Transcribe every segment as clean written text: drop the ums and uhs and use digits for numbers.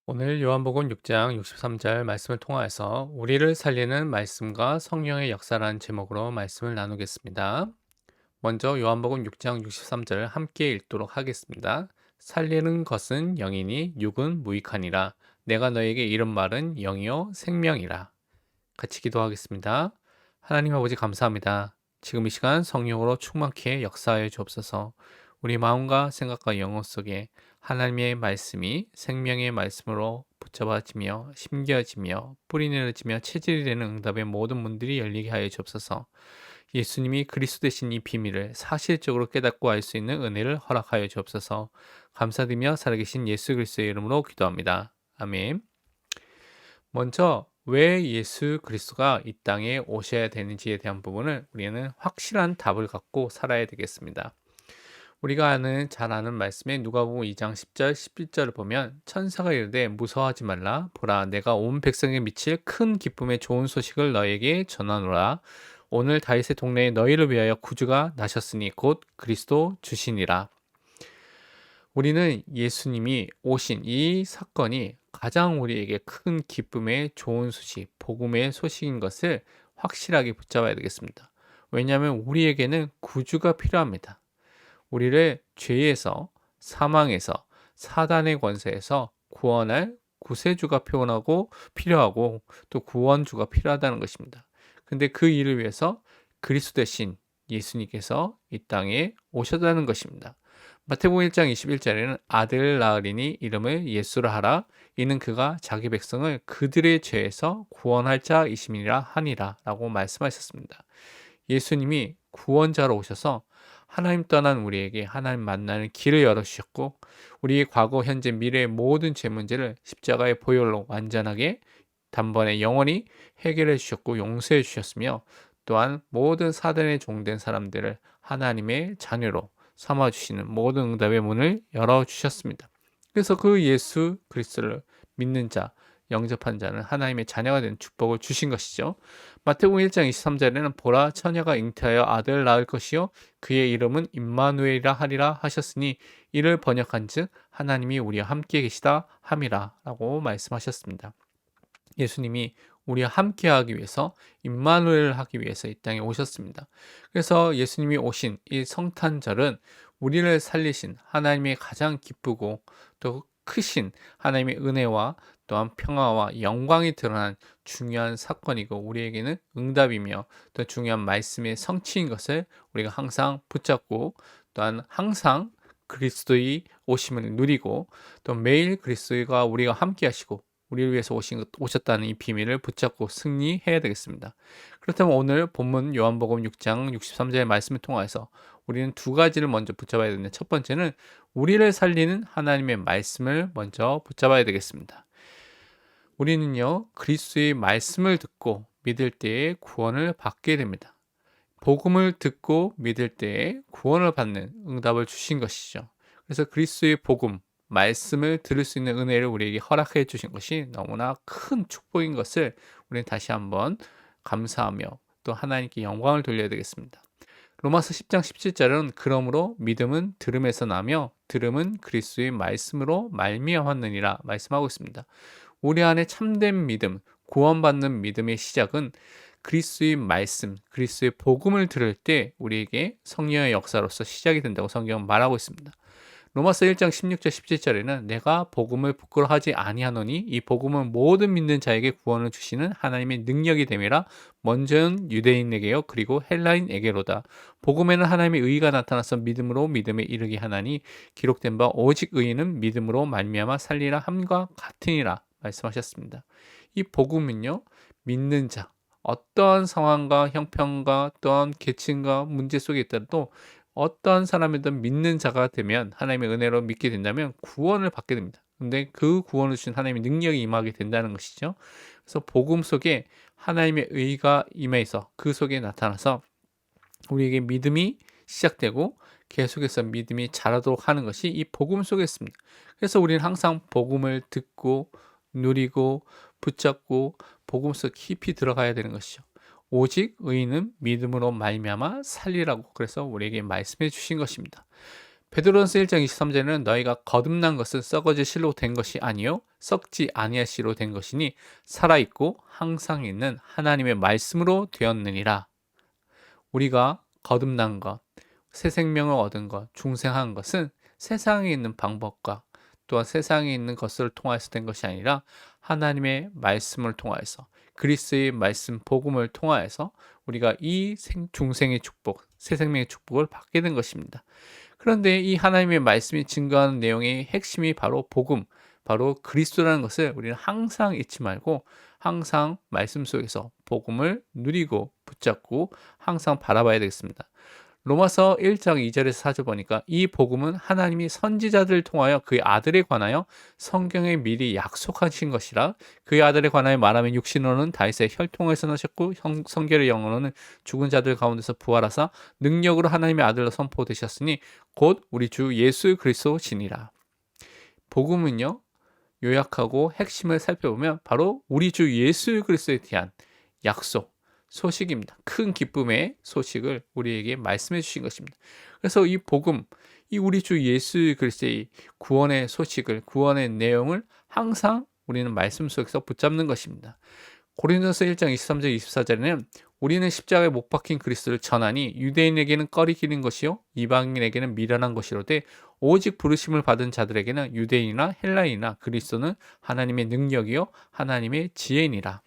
오늘 요한복음 6장 63절 말씀을 통하여서 우리를 살리는 말씀과 성령의 역사라는 제목으로 말씀을 나누겠습니다. 먼저 요한복음 6장 63절 함께 읽도록 하겠습니다. 살리는 것은 영이니 육은 무익하니라. 내가 너에게 이른 말은 영이요 생명이라. 같이 기도하겠습니다. 하나님 아버지 감사합니다. 지금 이 시간 성령으로 충만케 역사하여 주옵소서. 우리 마음과 생각과 영혼 속에 하나님의 말씀이 생명의 말씀으로 붙잡아지며 심겨지며 뿌리내려지며 체질이 되는 응답의 모든 문들이 열리게 하여 주옵소서. 예수님이 그리스도 되신 이 비밀을 사실적으로 깨닫고 알 수 있는 은혜를 허락하여 주옵소서. 감사드리며 살아계신 예수 그리스도의 이름으로 기도합니다. 아멘. 먼저 왜 예수 그리스도가 이 땅에 오셔야 되는지에 대한 부분을 우리는 확실한 답을 갖고 살아야 되겠습니다. 우리가 잘 아는 말씀에 누가복음 2장 10절 11절을 보면 천사가 이르되 무서워하지 말라 보라 내가 온 백성에 미칠 큰 기쁨의 좋은 소식을 너에게 전하노라 오늘 다윗의 동네에 너희를 위하여 구주가 나셨으니 곧 그리스도 주시니라. 우리는 예수님이 오신 이 사건이 가장 우리에게 큰 기쁨의 좋은 소식, 복음의 소식인 것을 확실하게 붙잡아야 되겠습니다. 왜냐하면 우리에게는 구주가 필요합니다. 우리를 죄에서, 사망에서, 사단의 권세에서 구원할 구세주가 필요하고 또 구원주가 필요하다는 것입니다. 근데 그 일을 위해서 그리스도 대신 예수님께서 이 땅에 오셨다는 것입니다. 마태복음 1장 21절에는 아들 낳으리니 이름을 예수라 하라. 이는 그가 자기 백성을 그들의 죄에서 구원할 자이심이라 하니라 라고 말씀하셨습니다. 예수님이 구원자로 오셔서 하나님 떠난 우리에게 하나님 만나는 길을 열어주셨고 우리의 과거, 현재, 미래의 모든 죄 문제를 십자가의 보혈로 완전하게 단번에 영원히 해결해 주셨고 용서해 주셨으며 또한 모든 사단의 종된 사람들을 하나님의 자녀로 삼아주시는 모든 응답의 문을 열어주셨습니다. 그래서 그 예수 그리스도를 믿는 자, 영접한 자는 하나님의 자녀가 되는 축복을 주신 것이죠. 마태복음 1장 23절에는 보라 처녀가 잉태하여 아들을 낳을 것이요 그의 이름은 임마누엘이라 하리라 하셨으니 이를 번역한즉 하나님이 우리와 함께 계시다 함이라라고 말씀하셨습니다. 예수님이 우리와 함께하기 위해서 임마누엘을 하기 위해서 이 땅에 오셨습니다. 그래서 예수님이 오신 이 성탄절은 우리를 살리신 하나님의 가장 기쁘고 또 크신 하나님의 은혜와 또한 평화와 영광이 드러난 중요한 사건이고 우리에게는 응답이며 또 중요한 말씀의 성취인 것을 우리가 항상 붙잡고 또한 항상 그리스도의 오심을 누리고 또 매일 그리스도가 우리가 함께 하시고 우리를 위해서 오셨다는 이 비밀을 붙잡고 승리해야 되겠습니다. 그렇다면 오늘 본문 요한복음 6장 63절의 말씀을 통해서 우리는 두 가지를 먼저 붙잡아야 되는데 첫 번째는 우리를 살리는 하나님의 말씀을 먼저 붙잡아야 되겠습니다. 우리는요 그리스도의 말씀을 듣고 믿을 때에 구원을 받게 됩니다. 복음을 듣고 믿을 때에 구원을 받는 응답을 주신 것이죠. 그래서 그리스도의 복음, 말씀을 들을 수 있는 은혜를 우리에게 허락해 주신 것이 너무나 큰 축복인 것을 우리는 다시 한번 감사하며 또 하나님께 영광을 돌려야 되겠습니다. 로마서 10장 17절은 그러므로 믿음은 들음에서 나며 들음은 그리스도의 말씀으로 말미암았느니라 말씀하고 있습니다. 우리 안에 참된 믿음, 구원받는 믿음의 시작은 그리스도의 말씀, 그리스도의 복음을 들을 때 우리에게 성령의 역사로서 시작이 된다고 성경은 말하고 있습니다. 로마서 1장 16절 17절에는 내가 복음을 부끄러워하지 아니하노니 이 복음은 모든 믿는 자에게 구원을 주시는 하나님의 능력이 됨이라 먼저는 유대인에게요 그리고 헬라인에게로다. 복음에는 하나님의 의가 나타나서 믿음으로 믿음에 이르게 하나니 기록된 바 오직 의인은 믿음으로 말미암아 살리라 함과 같으니라 말씀하셨습니다. 이 복음은요 믿는 자 어떠한 상황과 형편과 또한 계층과 문제 속에 있더라도 어떠한 사람이든 믿는 자가 되면 하나님의 은혜로 믿게 된다면 구원을 받게 됩니다. 근데 그 구원을 주신 하나님의 능력이 임하게 된다는 것이죠. 그래서 복음 속에 하나님의 의가 임해서 그 속에 나타나서 우리에게 믿음이 시작되고 계속해서 믿음이 자라도록 하는 것이 이 복음 속에 있습니다. 그래서 우리는 항상 복음을 듣고 누리고 붙잡고 복음 속 깊이 들어가야 되는 것이죠. 오직 의인은 믿음으로 말미암아 살리라고 그래서 우리에게 말씀해 주신 것입니다. 베드로전서 1장 23절에는 너희가 거듭난 것은 썩어질 실로 된 것이 아니요 썩지 아니할 실로 된 것이니 살아있고 항상 있는 하나님의 말씀으로 되었느니라. 우리가 거듭난 것, 새 생명을 얻은 것, 중생한 것은 세상에 있는 방법과 또한 세상에 있는 것을 통해서 된 것이 아니라 하나님의 말씀을 통하여서 그리스도의 말씀 복음을 통하여서 우리가 이 중생의 축복, 새 생명의 축복을 받게 된 것입니다. 그런데 이 하나님의 말씀이 증거하는 내용의 핵심이 바로 복음, 바로 그리스도라는 것을 우리는 항상 잊지 말고 항상 말씀 속에서 복음을 누리고 붙잡고 항상 바라봐야 되겠습니다. 로마서 1장 2절에서 4절 보니까 이 복음은 하나님이 선지자들을 통하여 그의 아들에 관하여 성경에 미리 약속하신 것이라. 그의 아들에 관하여 말하면 육신으로는 다윗의 혈통에서 나셨고 성결의 영으로는 죽은 자들 가운데서 부활하사 능력으로 하나님의 아들로 선포되셨으니 곧 우리 주 예수 그리스도시니라. 복음은요, 요약하고 핵심을 살펴보면 바로 우리 주 예수 그리스도에 대한 약속, 소식입니다. 큰 기쁨의 소식을 우리에게 말씀해 주신 것입니다. 그래서 이 복음, 이 우리 주 예수 그리스도의 구원의 소식을, 구원의 내용을 항상 우리는 말씀 속에서 붙잡는 것입니다. 고린도서 1장 23절 24절에는 우리는 십자가에 못 박힌 그리스도를 전하니 유대인에게는 꺼리끼는 것이요 이방인에게는 미련한 것이로되 오직 부르심을 받은 자들에게는 유대인이나 헬라인이나 그리스도는 하나님의 능력이요 하나님의 지혜니라.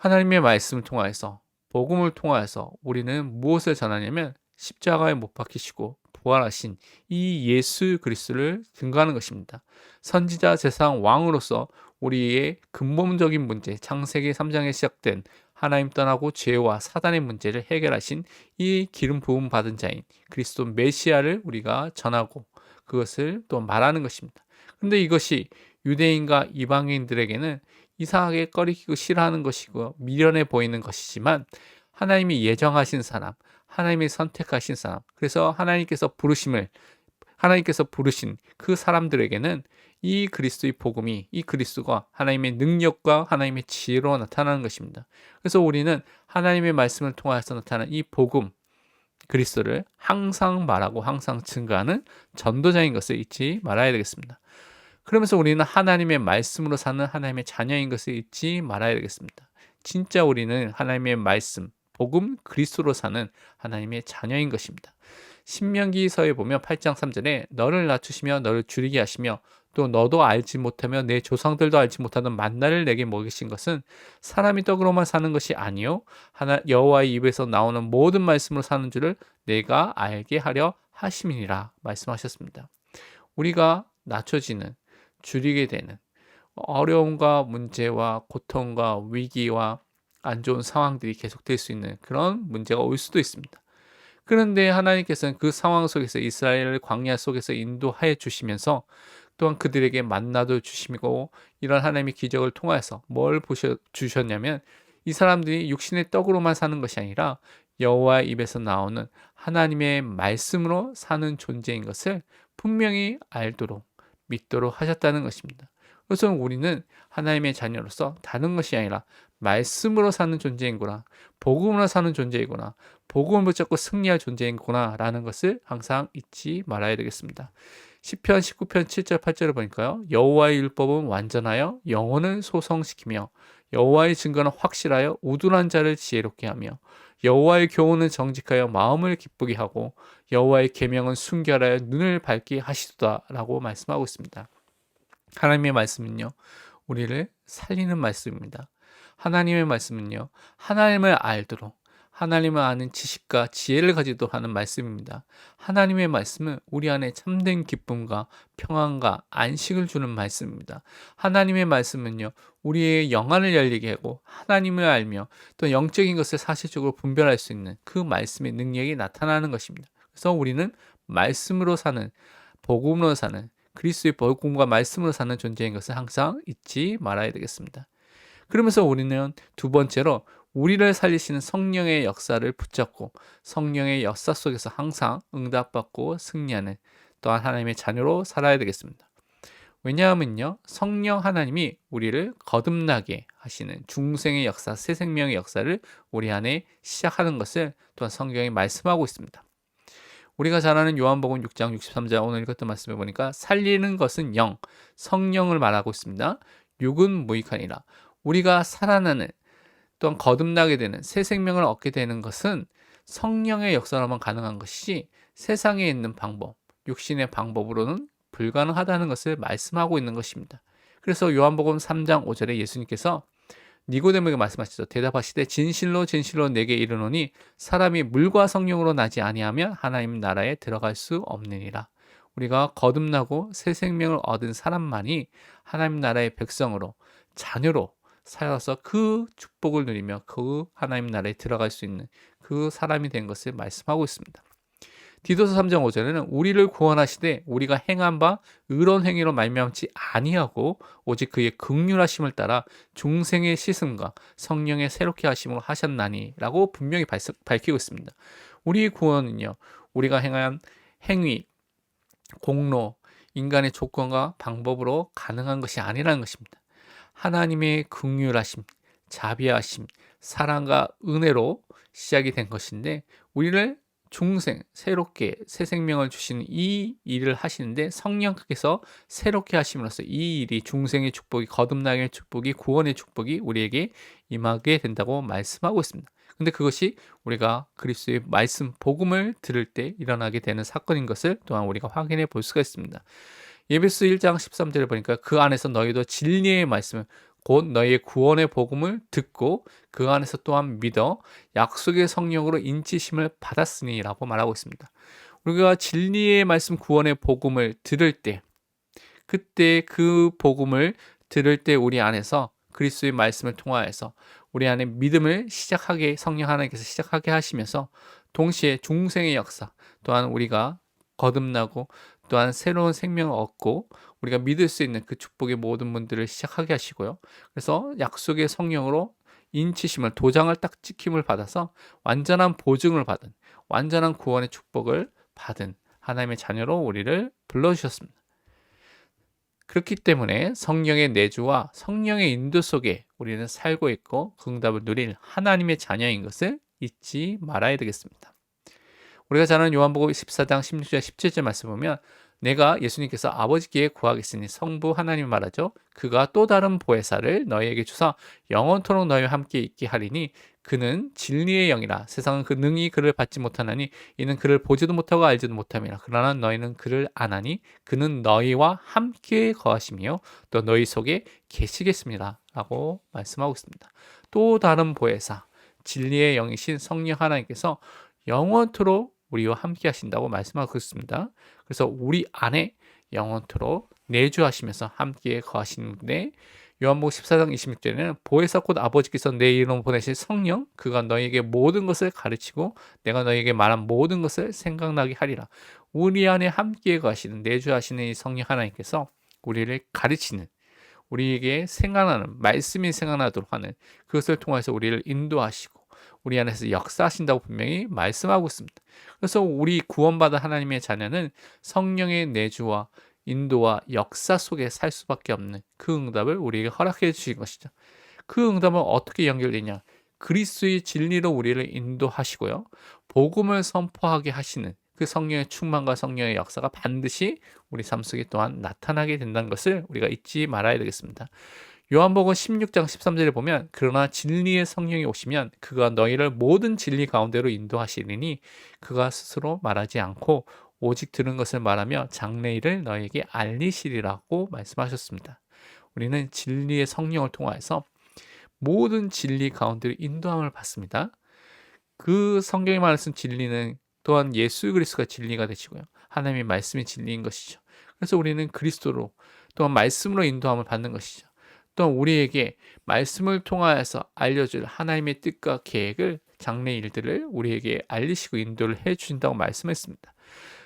하나님의 말씀을 통하여서 복음을 통하여서 우리는 무엇을 전하냐면 십자가에 못 박히시고 부활하신 이 예수 그리스도를 증거하는 것입니다. 선지자 제사장 왕으로서 우리의 근본적인 문제, 창세기 3장에 시작된 하나님 떠나고 죄와 사단의 문제를 해결하신 이 기름 부음 받은 자인 그리스도 메시아를 우리가 전하고 그것을 또 말하는 것입니다. 그런데 이것이 유대인과 이방인들에게는 이상하게 꺼리끼고 싫어하는 것이고 미련해 보이는 것이지만 하나님이 예정하신 사람, 하나님이 선택하신 사람, 그래서 하나님께서 부르신 그 사람들에게는 이 그리스도의 복음이, 이 그리스도가 하나님의 능력과 하나님의 지혜로 나타나는 것입니다. 그래서 우리는 하나님의 말씀을 통해서 나타나는 이 복음, 그리스도를 항상 말하고 항상 증거하는 전도자인 것을 잊지 말아야 되겠습니다. 그러면서 우리는 하나님의 말씀으로 사는 하나님의 자녀인 것을 잊지 말아야 되겠습니다. 진짜 우리는 하나님의 말씀, 복음, 그리스도로 사는 하나님의 자녀인 것입니다. 신명기서에 보면 8장 3절에 너를 낮추시며 너를 줄이게 하시며 또 너도 알지 못하며 내 조상들도 알지 못하던 만나를 내게 먹이신 것은 사람이 떡으로만 사는 것이 아니요 여호와의 입에서 나오는 모든 말씀으로 사는 줄을 내가 알게 하려 하심이니라 말씀하셨습니다. 우리가 낮춰지는 줄이게 되는 어려움과 문제와 고통과 위기와 안 좋은 상황들이 계속될 수 있는 그런 문제가 올 수도 있습니다. 그런데 하나님께서는 그 상황 속에서 이스라엘을 광야 속에서 인도하여 주시면서 또한 그들에게 만나도 주시고 이런 하나님의 기적을 통해서 뭘 주셨냐면 이 사람들이 육신의 떡으로만 사는 것이 아니라 여호와의 입에서 나오는 하나님의 말씀으로 사는 존재인 것을 분명히 알도록 믿도록 하셨다는 것입니다. 그래서 우리는 하나님의 자녀로서 다른 것이 아니라 말씀으로 사는 존재이구나, 복음으로 사는 존재이구나, 복음을 붙잡고 승리할 존재이구나 라는 것을 항상 잊지 말아야 되겠습니다. 시편 19편 7절 8절을 보니까요, 여호와의 율법은 완전하여 영혼을 소성시키며 여호와의 증거는 확실하여 우둔한 자를 지혜롭게 하며 여호와의 교훈은 정직하여 마음을 기쁘게 하고 여호와의 계명은 순결하여 눈을 밝게 하시도다라고 말씀하고 있습니다. 하나님의 말씀은요, 우리를 살리는 말씀입니다. 하나님의 말씀은요, 하나님을 알도록 하나님을 아는 지식과 지혜를 가지도록 하는 말씀입니다. 하나님의 말씀은 우리 안에 참된 기쁨과 평안과 안식을 주는 말씀입니다. 하나님의 말씀은요, 우리의 영안을 열리게 하고 하나님을 알며 또 영적인 것을 사실적으로 분별할 수 있는 그 말씀의 능력이 나타나는 것입니다. 그래서 우리는 말씀으로 사는, 복음으로 사는, 그리스도의 복음과 말씀으로 사는 존재인 것을 항상 잊지 말아야 되겠습니다. 그러면서 우리는 두 번째로 우리를 살리시는 성령의 역사를 붙잡고 성령의 역사 속에서 항상 응답받고 승리하는 또한 하나님의 자녀로 살아야 되겠습니다. 왜냐하면요, 성령 하나님이 우리를 거듭나게 하시는 중생의 역사, 새 생명의 역사를 우리 안에 시작하는 것을 또한 성경이 말씀하고 있습니다. 우리가 잘 아는 요한복음 6장 63절 오늘 읽었던 말씀을 보니까 살리는 것은 영, 성령을 말하고 있습니다. 육은 무익하니라. 우리가 살아나는 또한 거듭나게 되는 새 생명을 얻게 되는 것은 성령의 역사로만 가능한 것이지 세상에 있는 방법, 육신의 방법으로는 불가능하다는 것을 말씀하고 있는 것입니다. 그래서 요한복음 3장 5절에 예수님께서 니고데모에게 말씀하시죠. 대답하시되 진실로 진실로 내게 이르노니 사람이 물과 성령으로 나지 아니하면 하나님 나라에 들어갈 수 없느니라. 우리가 거듭나고 새 생명을 얻은 사람만이 하나님 나라의 백성으로 자녀로 살아서 그 축복을 누리며 그 하나님 나라에 들어갈 수 있는 그 사람이 된 것을 말씀하고 있습니다. 디도서 3장 5절에는 우리를 구원하시되 우리가 행한 바 의로운 행위로 말미암지 아니하고 오직 그의 긍휼하심을 따라 중생의 씻음과 성령의 새롭게 하심으로 하셨나니 라고 분명히 밝히고 있습니다. 우리의 구원은요, 우리가 행한 행위, 공로, 인간의 조건과 방법으로 가능한 것이 아니라는 것입니다. 하나님의 긍휼하심, 자비하심, 사랑과 은혜로 시작이 된 것인데 우리를 중생, 새롭게 새 생명을 주시는 이 일을 하시는데 성령께서 새롭게 하심으로써 이 일이 중생의 축복이, 거듭나게 축복이, 구원의 축복이 우리에게 임하게 된다고 말씀하고 있습니다. 근데 그것이 우리가 그리스도의 말씀, 복음을 들을 때 일어나게 되는 사건인 것을 또한 우리가 확인해 볼 수가 있습니다. 예배소 1장 13절을 보니까 그 안에서 너희도 진리의 말씀을 곧 너희의 구원의 복음을 듣고 그 안에서 또한 믿어 약속의 성령으로 인치심을 받았으니 라고 말하고 있습니다. 우리가 진리의 말씀 구원의 복음을 들을 때 그때 그 복음을 들을 때 우리 안에서 그리스도의 말씀을 통하여서 우리 안에 믿음을 시작하게 성령 하나님께서 시작하게 하시면서 동시에 중생의 역사 또한 우리가 거듭나고 또한 새로운 생명을 얻고 우리가 믿을 수 있는 그 축복의 모든 분들을 시작하게 하시고요. 그래서 약속의 성령으로 인치심을 도장을 딱 찍힘을 받아서 완전한 보증을 받은 완전한 구원의 축복을 받은 하나님의 자녀로 우리를 불러주셨습니다. 그렇기 때문에 성령의 내주와 성령의 인도 속에 우리는 살고 있고 그 응답을 누릴 하나님의 자녀인 것을 잊지 말아야 되겠습니다. 우리가 잘 아는 요한복음 14장 16절 17절 말씀 보면 내가 예수님께서 아버지께 구하겠으니 성부 하나님 말하죠. 그가 또 다른 보혜사를 너희에게 주사 영원토록 너희와 함께 있게 하리니 그는 진리의 영이라 세상은 그 능히 그를 받지 못하나니 이는 그를 보지도 못하고 알지도 못함이라 그러나 너희는 그를 아나니 그는 너희와 함께 거하시며 또 너희 속에 계시겠습니다 라고 말씀하고 있습니다. 또 다른 보혜사 진리의 영이신 성령 하나님께서 영원토록 우리와 함께 하신다고 말씀하고 있습니다. 그래서 우리 안에 영원토록 내주하시면서 함께 거하시는데 요한복음 14장 26절에는 보혜사 곧 아버지께서 내 이름으로 보내신 성령 그가 너희에게 모든 것을 가르치고 내가 너희에게 말한 모든 것을 생각나게 하리라. 우리 안에 함께 거하시는 내주하시는 이 성령 하나님께서 우리를 가르치는 우리에게 생각나는 말씀이 생각나도록 하는 그것을 통해서 우리를 인도하시고 우리 안에서 역사하신다고 분명히 말씀하고 있습니다. 그래서 우리 구원받은 하나님의 자녀는 성령의 내주와 인도와 역사 속에 살 수밖에 없는 그 응답을 우리에게 허락해 주신 것이죠. 그 응답은 어떻게 연결되냐? 그리스도의 진리로 우리를 인도하시고요. 복음을 선포하게 하시는 그 성령의 충만과 성령의 역사가 반드시 우리 삶 속에 또한 나타나게 된다는 것을 우리가 잊지 말아야 되겠습니다. 요한복음 16장 13절에 보면 그러나 진리의 성령이 오시면 그가 너희를 모든 진리 가운데로 인도하시리니 그가 스스로 말하지 않고 오직 들은 것을 말하며 장래일을 너희에게 알리시리라고 말씀하셨습니다. 우리는 진리의 성령을 통하여서 모든 진리 가운데로 인도함을 받습니다. 그 성경에 말씀 진리는 또한 예수 그리스도가 진리가 되시고요. 하나님의 말씀이 진리인 것이죠. 그래서 우리는 그리스도로 또한 말씀으로 인도함을 받는 것이죠. 또한 우리에게 말씀을 통하여서 알려줄 하나님의 뜻과 계획을 장래 일들을 우리에게 알리시고 인도를 해주신다고 말씀했습니다.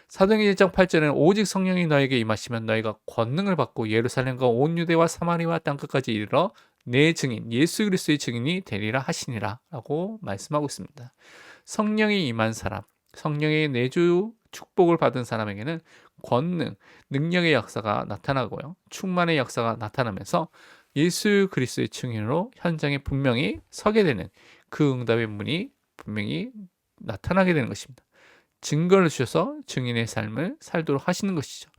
사도행전 1장 8절에는 오직 성령이 너에게 임하시면 너희가 권능을 받고 예루살렘과 온 유대와 사마리아 땅끝까지 이르러 내 증인 예수 그리스도의 증인이 되리라 하시니라 라고 말씀하고 있습니다. 성령이 임한 사람 성령의 내주 축복을 받은 사람에게는 권능, 능력의 역사가 나타나고요. 충만의 역사가 나타나면서 예수 그리스도의 증인으로 현장에 분명히 서게 되는 그 응답의 문이 분명히 나타나게 되는 것입니다. 증거를 주셔서 증인의 삶을 살도록 하시는 것이죠.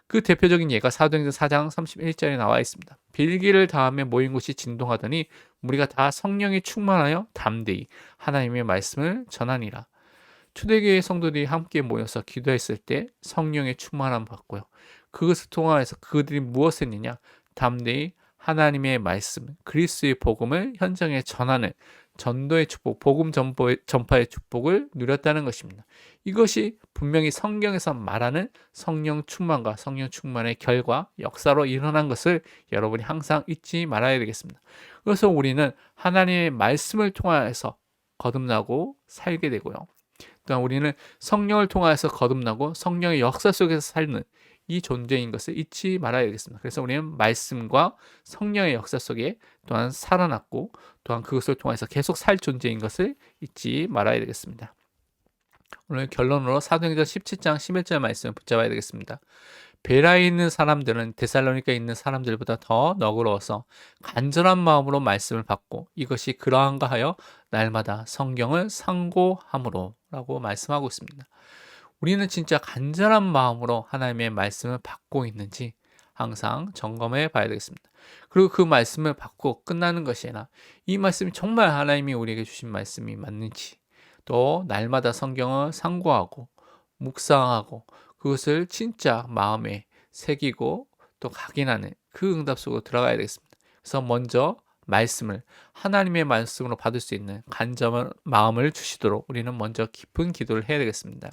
그 대표적인 예가 사도행전 4장 31절에 나와 있습니다. 빌기를 다음에 모인 곳이 진동하더니 우리가 다 성령이 충만하여 담대히 하나님의 말씀을 전하니라. 초대교회 성도들이 함께 모여서 기도했을 때 성령의 충만함을 받고요. 그것을 통하여서 그들이 무엇을 했느냐? 담대히 하나님의 말씀, 그리스도의 복음을 현장에 전하는 전도의 축복, 복음 전파의 축복을 누렸다는 것입니다. 이것이 분명히 성경에서 말하는 성령 충만과 성령 충만의 결과, 역사로 일어난 것을 여러분이 항상 잊지 말아야 되겠습니다. 그래서 우리는 하나님의 말씀을 통하여서 거듭나고 살게 되고요. 또한 우리는 성령을 통하여서 거듭나고 성령의 역사 속에서 살는 이 존재인 것을 잊지 말아야 되겠습니다. 그래서 우리는 말씀과 성령의 역사 속에 또한 살아났고 또한 그것을 통해서 계속 살 존재인 것을 잊지 말아야 되겠습니다. 오늘 결론으로 사도행전 17장 11절 말씀을 붙잡아야 되겠습니다. 베라에 있는 사람들은 데살로니가에 있는 사람들보다 더 너그러워서 간절한 마음으로 말씀을 받고 이것이 그러한가 하여 날마다 성경을 상고함으로 라고 말씀하고 있습니다. 우리는 진짜 간절한 마음으로 하나님의 말씀을 받고 있는지 항상 점검해 봐야 되겠습니다. 그리고 그 말씀을 받고 끝나는 것이 아니라 이 말씀이 정말 하나님이 우리에게 주신 말씀이 맞는지 또 날마다 성경을 상고하고 묵상하고 그것을 진짜 마음에 새기고 또 각인하는 그 응답 속으로 들어가야 되겠습니다. 그래서 먼저 말씀을 하나님의 말씀으로 받을 수 있는 간절한 마음을 주시도록 우리는 먼저 깊은 기도를 해야 되겠습니다.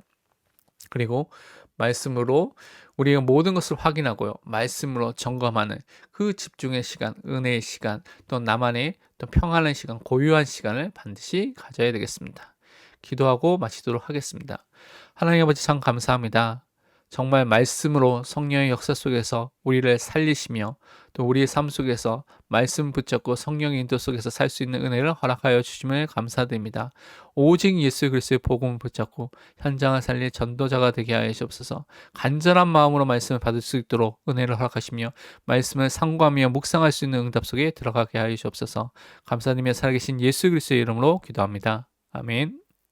그리고 말씀으로 우리가 모든 것을 확인하고요. 말씀으로 점검하는 그 집중의 시간, 은혜의 시간, 또 나만의 또 평안한 시간, 고유한 시간을 반드시 가져야 되겠습니다. 기도하고 마치도록 하겠습니다. 하나님 아버지 참 감사합니다. 정말 말씀으로 성령의 역사 속에서 우리를 살리시며 또 우리의 삶 속에서 말씀 붙잡고 성령의 인도 속에서 살 수 있는 은혜를 허락하여 주심을 감사드립니다. 오직 예수 그리스도의 복음을 붙잡고 현장을 살릴 전도자가 되게 하여 주옵소서. 간절한 마음으로 말씀을 받을 수 있도록 은혜를 허락하시며 말씀을 상고하며 묵상할 수 있는 응답 속에 들어가게 하여 주옵소서. 감사드리며 살아계신 예수 그리스도의 이름으로 기도합니다. 아멘.